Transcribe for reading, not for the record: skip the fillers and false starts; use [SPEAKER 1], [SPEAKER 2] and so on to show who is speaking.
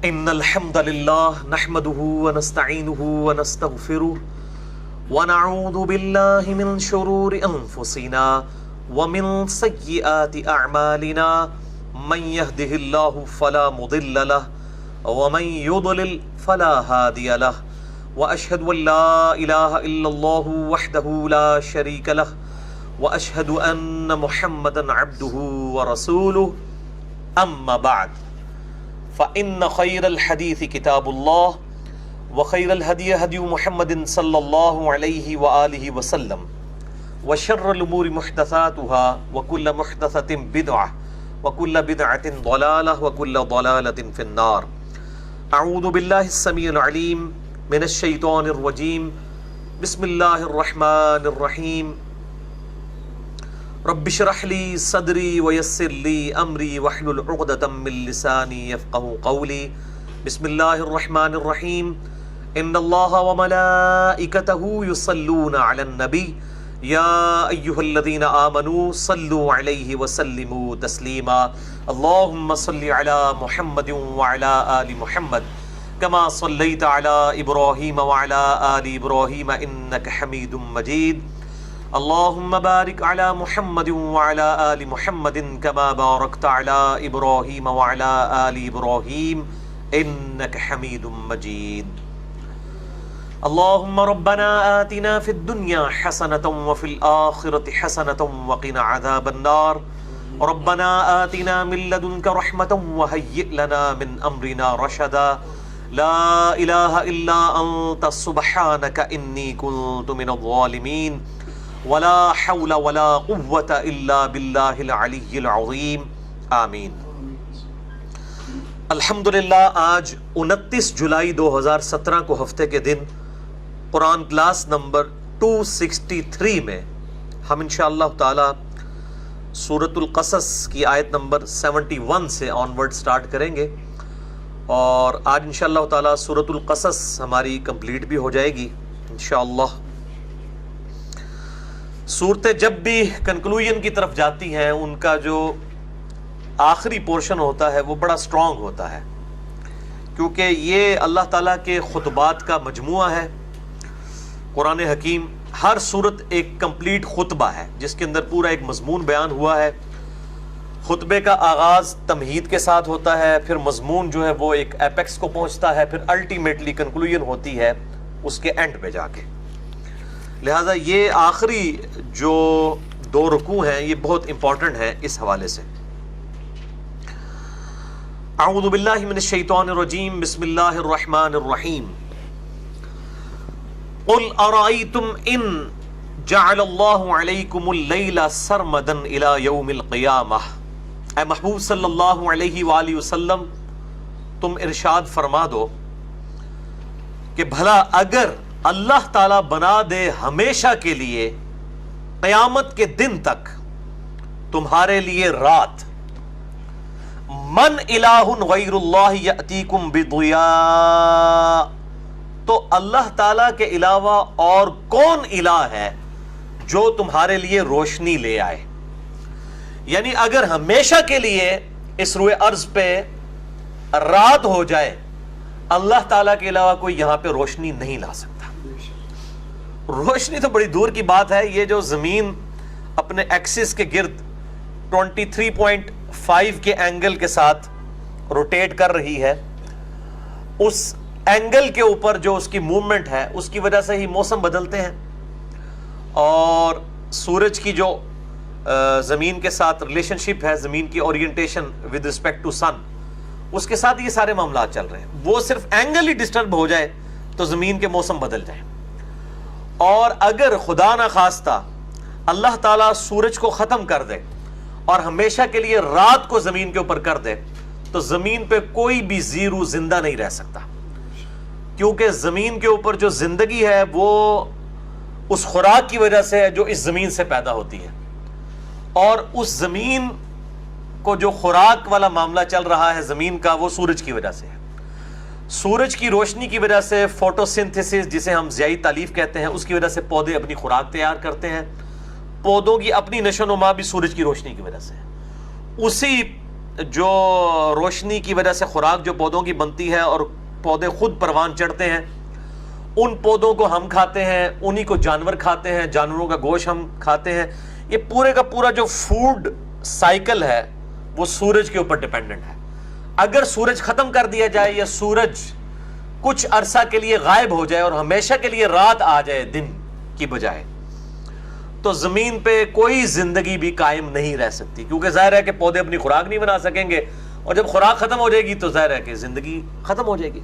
[SPEAKER 1] ان الحمد لله نحمده ونستعينه ونستغفره ونعوذ بالله من شرور انفسنا ومن سيئات اعمالنا من يهده الله فلا مضل له ومن يضلل فلا هادي له واشهد ان لا اله الا الله وحده لا شريك له واشهد ان محمدا عبده ورسوله اما بعد فإن خير الحديث كتاب الله وخير الهدي هدي محمد صلى الله عليه وآله وسلم وشر الأمور محدثاتها وكل محدثة بدعة وكل بدعة ضلالة وكل ضلالة في النار. أعوذ بالله السميع العليم من الشيطان الرجيم. بسم الله الرحمن الرحيم. رب اشرح لي صدري ويسر لي امري واحلل عقدة من لساني يفقهوا قولي. بسم الله الرحمن الرحيم. ان الله وملائكته يصلون على النبي يا ايها الذين امنوا صلوا عليه وسلموا تسليما. اللهم صل على محمد وعلى ال محمد كما صليت على ابراهيم وعلى ال ابراهيم انك حميد مجيد. اللهم بارك على محمد وعلى آل محمد كما باركت على إبراهيم وعلى آل إبراهيم إنك حميد مجيد. اللهم ربنا آتنا في الدنيا حسنة وفي الآخرة حسنة وقنا عذاب النار. ربنا آتنا من لدنك رحمة وهيئ لنا من أمرنا رشدا. لا إله إلا أنت سبحانك إني كنت من الظالمين. ولا حول ولا قوة الا بالله العلی العظیم. آمین. الحمدللہ آج 29 جولائی 2017 کو ہفتے کے دن قرآن کلاس نمبر 263 میں ہم انشاءاللہ تعالی سورۃ القصص کی آیت نمبر 71 سے آنورڈ سٹارٹ کریں گے، اور آج انشاءاللہ تعالی سورۃ القصص ہماری کمپلیٹ بھی ہو جائے گی انشاءاللہ. صورتیں جب بھی کنکلوژن کی طرف جاتی ہیں ان کا جو آخری پورشن ہوتا ہے وہ بڑا سٹرونگ ہوتا ہے، کیونکہ یہ اللہ تعالیٰ کے خطبات کا مجموعہ ہے. قرآن حکیم ہر صورت ایک کمپلیٹ خطبہ ہے جس کے اندر پورا ایک مضمون بیان ہوا ہے. خطبے کا آغاز تمہید کے ساتھ ہوتا ہے، پھر مضمون جو ہے وہ ایک ایپیکس کو پہنچتا ہے، پھر الٹیمیٹلی کنکلوژن ہوتی ہے اس کے اینڈ پہ جا کے. لہٰذا یہ آخری جو 2 رکوع ہیں یہ بہت امپورٹنٹ ہیں اس حوالے سے. اعوذ باللہ من الشیطان الرجیم. بسم اللہ الرحمن الرحیم. قل ارأیتم ان جعل اللہ علیکم اللیل سرمدا الى یوم القیامہ. اے محبوب صلی اللہ علیہ وآلہ وسلم تم ارشاد فرما دو کہ بھلا اگر اللہ تعالیٰ بنا دے ہمیشہ کے لیے قیامت کے دن تک تمہارے لیے رات، من الہ غیر اللہ یأتیکم بضیاء، تو اللہ تعالیٰ کے علاوہ اور کون الہ ہے جو تمہارے لیے روشنی لے آئے. یعنی اگر ہمیشہ کے لیے اس روئے ارض پہ رات ہو جائے اللہ تعالیٰ کے علاوہ کوئی یہاں پہ روشنی نہیں لا سکتا. روشنی تو بڑی دور کی بات ہے. یہ جو زمین اپنے ایکسس کے گرد 23.5 کے اینگل کے ساتھ روٹیٹ کر رہی ہے، اس اینگل کے اوپر جو اس کی موومنٹ ہے اس کی وجہ سے ہی موسم بدلتے ہیں، اور سورج کی جو زمین کے ساتھ ریلیشن شپ ہے، زمین کی اورینٹیشن ود رسپیکٹ ٹو سن، اس کے ساتھ یہ سارے معاملات چل رہے ہیں. وہ صرف اینگل ہی ڈسٹرب ہو جائے تو زمین کے موسم بدل جائیں. اور اگر خدا نہ خواستہ اللہ تعالیٰ سورج کو ختم کر دے اور ہمیشہ کے لیے رات کو زمین کے اوپر کر دے تو زمین پہ کوئی بھی زیرو زندہ نہیں رہ سکتا، کیونکہ زمین کے اوپر جو زندگی ہے وہ اس خوراک کی وجہ سے ہے جو اس زمین سے پیدا ہوتی ہے، اور اس زمین کو جو خوراک والا معاملہ چل رہا ہے زمین کا وہ سورج کی وجہ سے ہے. سورج کی روشنی کی وجہ سے فوٹو سنتھسس جسے ہم ضیائی تالیف کہتے ہیں اس کی وجہ سے پودے اپنی خوراک تیار کرتے ہیں. پودوں کی اپنی نشو و نما بھی سورج کی روشنی کی وجہ سے ہے. اسی جو روشنی کی وجہ سے خوراک جو پودوں کی بنتی ہے اور پودے خود پروان چڑھتے ہیں، ان پودوں کو ہم کھاتے ہیں، انہی کو جانور کھاتے ہیں، جانوروں کا گوشت ہم کھاتے ہیں. یہ پورے کا پورا جو فوڈ سائیکل ہے وہ سورج کے اوپر ڈیپینڈنٹ ہے. اگر سورج ختم کر دیا جائے یا سورج کچھ عرصہ کے لیے غائب ہو جائے اور ہمیشہ کے لیے رات آ جائے دن کی بجائے، تو زمین پہ کوئی زندگی بھی قائم نہیں رہ سکتی، کیونکہ ظاہر ہے کہ پودے اپنی خوراک نہیں بنا سکیں گے، اور جب خوراک ختم ہو جائے گی تو ظاہر ہے کہ زندگی ختم ہو جائے گی.